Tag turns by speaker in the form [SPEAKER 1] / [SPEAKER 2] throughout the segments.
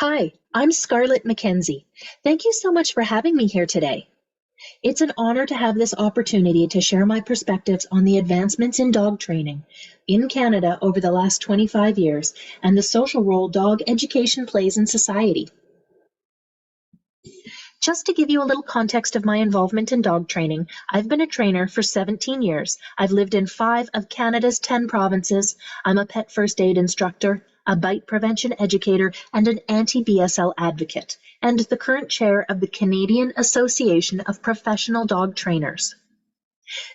[SPEAKER 1] Hi, I'm Scarlett Mackenzie. Thank you so much for having me here today. It's an honor to have this opportunity to share my perspectives on the advancements in dog training in Canada over the last 25 years and the social role dog education plays in society. Just to give you a little context of my involvement in dog training, I've been a trainer for 17 years. I've lived in 5 of Canada's 10 provinces. I'm a pet first aid instructor, a bite prevention educator, and an anti-BSL advocate, and the current chair of the Canadian Association of Professional Dog Trainers.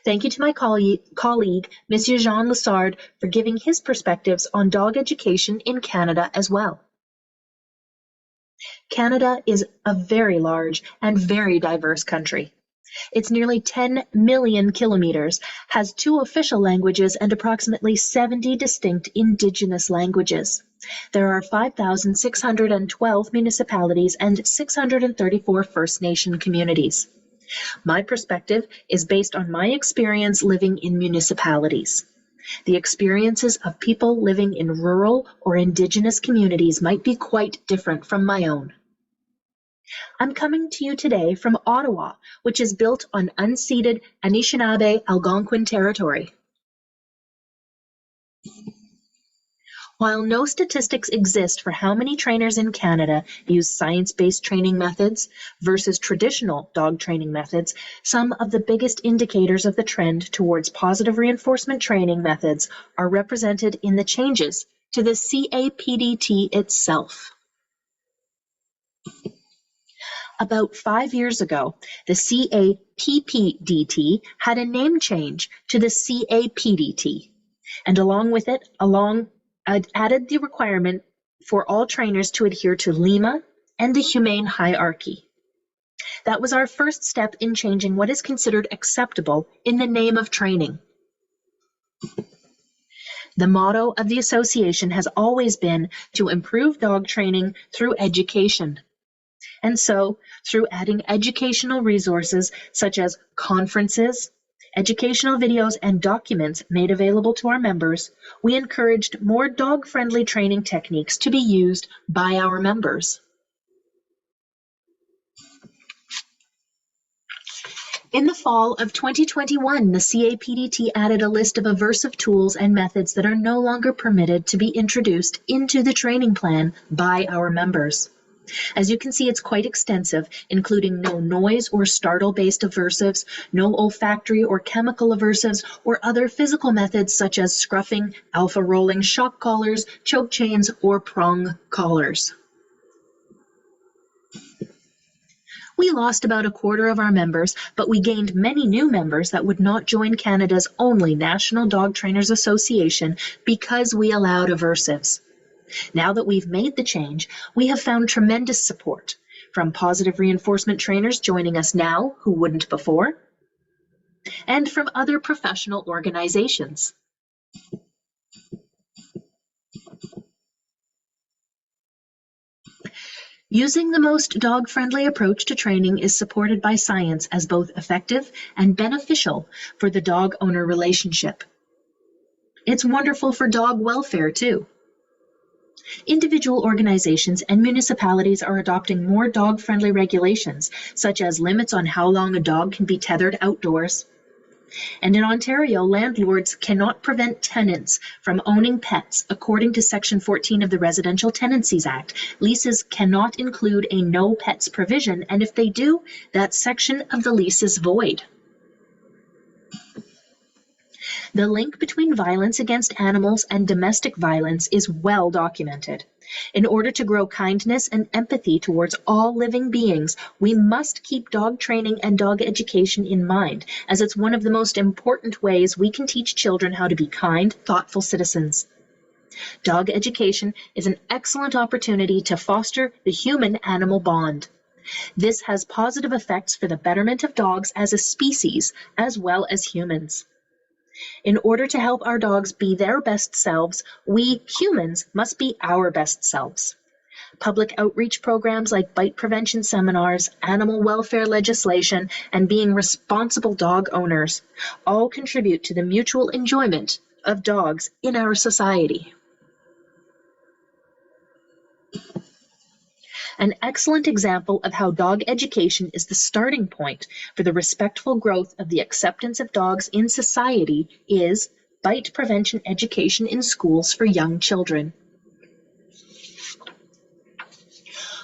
[SPEAKER 1] Thank you to my colleague, Monsieur Jean Lessard, for giving his perspectives on dog education in Canada as well. Canada is a very large and very diverse country. It's nearly 10 million kilometers, has 2 official languages and approximately 70 distinct Indigenous languages. There are 5,612 municipalities and 634 First Nation communities. My perspective is based on my experience living in municipalities. The experiences of people living in rural or Indigenous communities might be quite different from my own. I'm coming to you today from Ottawa, which is built on unceded Anishinaabe Algonquin territory. While no statistics exist for how many trainers in Canada use science-based training methods versus traditional dog training methods, some of the biggest indicators of the trend towards positive reinforcement training methods are represented in the changes to the CAPDT itself. About 5 years ago, the CAPPDT had a name change to the CAPDT, and along with it, added the requirement for all trainers to adhere to Lima and the humane hierarchy. That was our first step in changing what is considered acceptable in the name of training. The motto of the association has always been to improve dog training through education. And so, through adding educational resources such as conferences, educational videos, and documents made available to our members, we encouraged more dog-friendly training techniques to be used by our members. In the fall of 2021, the CAPDT added a list of aversive tools and methods that are no longer permitted to be introduced into the training plan by our members. As you can see, it's quite extensive, including no noise or startle-based aversives, no olfactory or chemical aversives, or other physical methods such as scruffing, alpha rolling, shock collars, choke chains, or prong collars. We lost about a quarter of our members, but we gained many new members that would not join Canada's only National Dog Trainers Association because we allowed aversives. Now that we've made the change, we have found tremendous support from positive reinforcement trainers joining us now who wouldn't before, and from other professional organizations. Using the most dog-friendly approach to training is supported by science as both effective and beneficial for the dog-owner relationship. It's wonderful for dog welfare, too. Individual organizations and municipalities are adopting more dog-friendly regulations, such as limits on how long a dog can be tethered outdoors. And in Ontario, landlords cannot prevent tenants from owning pets. According to Section 14 of the Residential Tenancies Act, leases cannot include a no pets provision, and if they do, that section of the lease is void. The link between violence against animals and domestic violence is well documented. In order to grow kindness and empathy towards all living beings, we must keep dog training and dog education in mind, as it's one of the most important ways we can teach children how to be kind, thoughtful citizens. Dog education is an excellent opportunity to foster the human-animal bond. This has positive effects for the betterment of dogs as a species, as well as humans. In order to help our dogs be their best selves, we humans must be our best selves. Public outreach programs like bite prevention seminars, animal welfare legislation, and being responsible dog owners all contribute to the mutual enjoyment of dogs in our society. An excellent example of how dog education is the starting point for the respectful growth of the acceptance of dogs in society is bite prevention education in schools for young children.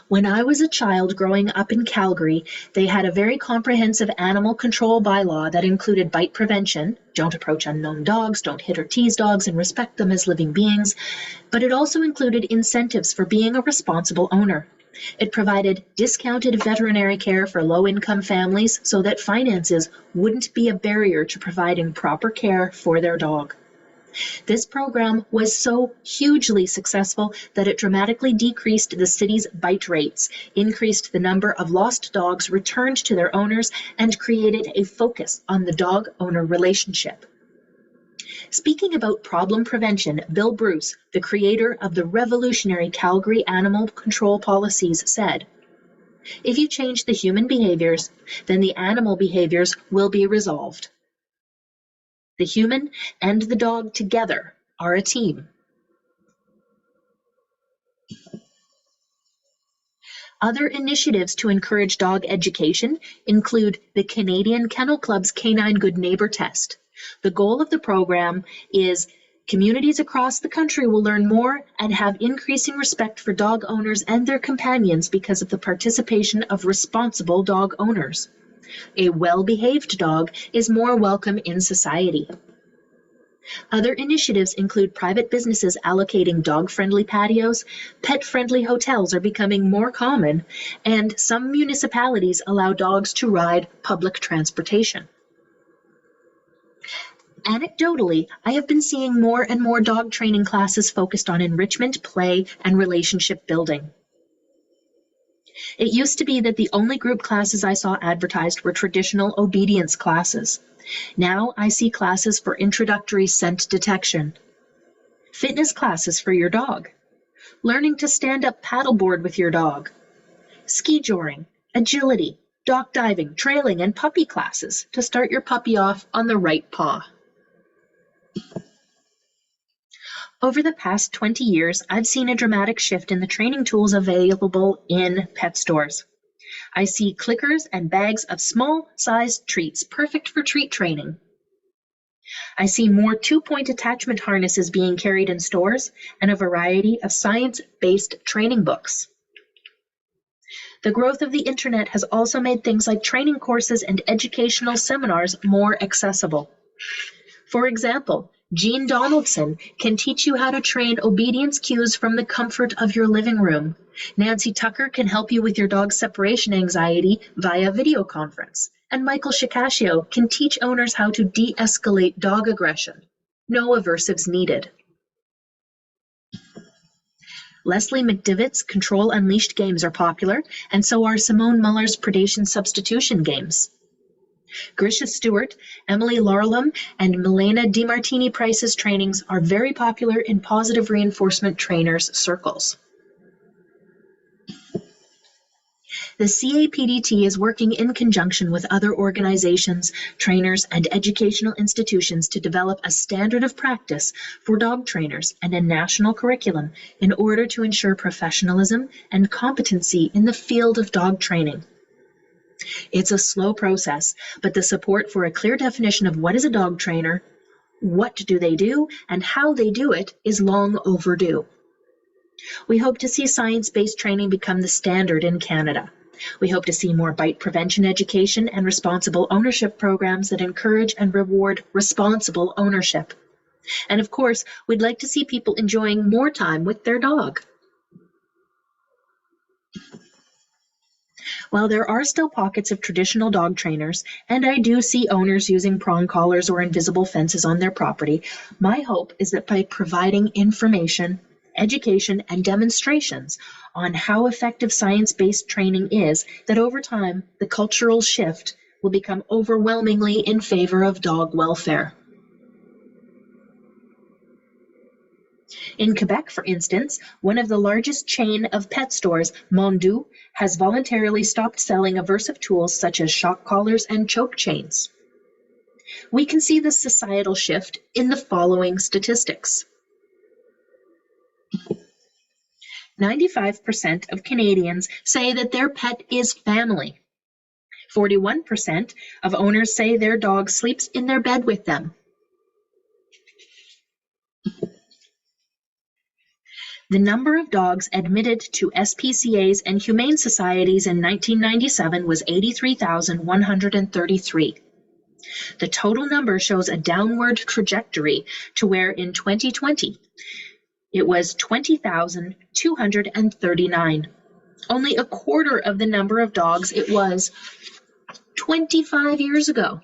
[SPEAKER 1] When I was a child growing up in Calgary, they had a very comprehensive animal control bylaw that included bite prevention, don't approach unknown dogs, don't hit or tease dogs, and respect them as living beings, but it also included incentives for being a responsible owner. It provided discounted veterinary care for low-income families so that finances wouldn't be a barrier to providing proper care for their dog. This program was so hugely successful that it dramatically decreased the city's bite rates, increased the number of lost dogs returned to their owners, and created a focus on the dog-owner relationship. Speaking about problem prevention, Bill Bruce, the creator of the revolutionary Calgary animal control policies, said, "If you change the human behaviors, then the animal behaviors will be resolved. The human and the dog together are a team." Other initiatives to encourage dog education include the Canadian Kennel Club's Canine Good Neighbor Test. The goal of the program is communities across the country will learn more and have increasing respect for dog owners and their companions because of the participation of responsible dog owners. A well-behaved dog is more welcome in society. Other initiatives include private businesses allocating dog-friendly patios, pet-friendly hotels are becoming more common, and some municipalities allow dogs to ride public transportation. Anecdotally, I have been seeing more and more dog training classes focused on enrichment, play, and relationship building. It used to be that the only group classes I saw advertised were traditional obedience classes. Now I see classes for introductory scent detection, fitness classes for your dog, learning to stand up paddleboard with your dog, ski joring, agility, dock diving, trailing, and puppy classes to start your puppy off on the right paw. Over the past 20 years, I've seen a dramatic shift in the training tools available in pet stores. I see clickers and bags of small-sized treats, perfect for treat training. I see more two-point attachment harnesses being carried in stores and a variety of science-based training books. The growth of the internet has also made things like training courses and educational seminars more accessible. For example, Jean Donaldson can teach you how to train obedience cues from the comfort of your living room. Nancy Tucker can help you with your dog's separation anxiety via video conference. And Michael Shikashio can teach owners how to de-escalate dog aggression. No aversives needed. Leslie McDivitt's Control Unleashed games are popular, and so are Simone Muller's predation substitution games. Grisha Stewart, Emily Laurelum, and Milena DiMartini Price's trainings are very popular in positive reinforcement trainers' circles. The CAPDT is working in conjunction with other organizations, trainers, and educational institutions to develop a standard of practice for dog trainers and a national curriculum in order to ensure professionalism and competency in the field of dog training. It's a slow process, but the support for a clear definition of what is a dog trainer, what do they do, and how they do it is long overdue. We hope to see science-based training become the standard in Canada. We hope to see more bite prevention education and responsible ownership programs that encourage and reward responsible ownership. And of course, we'd like to see people enjoying more time with their dog. While there are still pockets of traditional dog trainers, and I do see owners using prong collars or invisible fences on their property, my hope is that by providing information, education, and demonstrations on how effective science-based training is, that over time, the cultural shift will become overwhelmingly in favor of dog welfare. In Quebec, for instance, one of the largest chain of pet stores, Mondu, has voluntarily stopped selling aversive tools such as shock collars and choke chains. We can see this societal shift in the following statistics. 95% of Canadians say that their pet is family. 41% of owners say their dog sleeps in their bed with them. The number of dogs admitted to SPCAs and humane societies in 1997 was 83,133. The total number shows a downward trajectory to where in 2020 it was 20,239. Only a quarter of the number of dogs it was 25 years ago.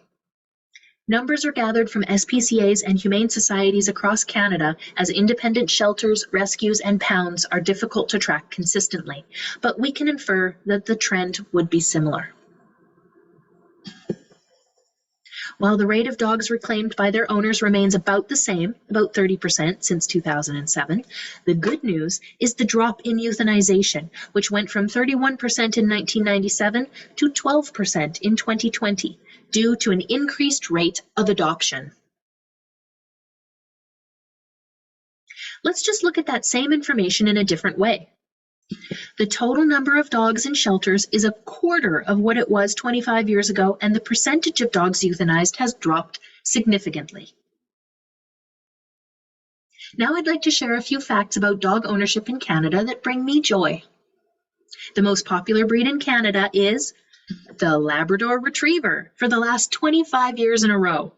[SPEAKER 1] Numbers are gathered from SPCAs and humane societies across Canada, as independent shelters, rescues, and pounds are difficult to track consistently, but we can infer that the trend would be similar. While the rate of dogs reclaimed by their owners remains about the same, about 30% since 2007, the good news is the drop in euthanization, which went from 31% in 1997 to 12% in 2020, due to an increased rate of adoption. Let's just look at that same information in a different way. The total number of dogs in shelters is a quarter of what it was 25 years ago, and the percentage of dogs euthanized has dropped significantly. Now I'd like to share a few facts about dog ownership in Canada that bring me joy. The most popular breed in Canada is the Labrador Retriever for the last 25 years in a row.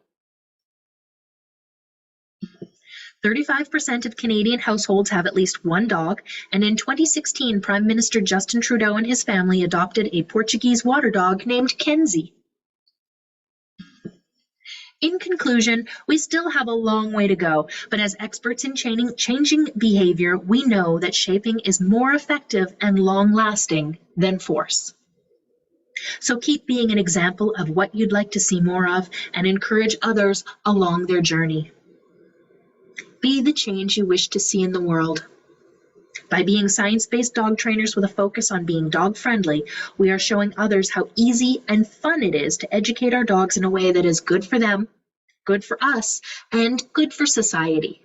[SPEAKER 1] 35% of Canadian households have at least one dog, and in 2016, Prime Minister Justin Trudeau and his family adopted a Portuguese water dog named Kenzie. In conclusion, we still have a long way to go, but as experts in changing behavior, we know that shaping is more effective and long-lasting than force. So keep being an example of what you'd like to see more of and encourage others along their journey. Be the change you wish to see in the world. By being science-based dog trainers with a focus on being dog-friendly, we are showing others how easy and fun it is to educate our dogs in a way that is good for them, good for us, and good for society.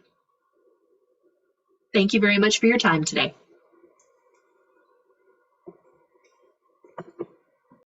[SPEAKER 1] Thank you very much for your time today.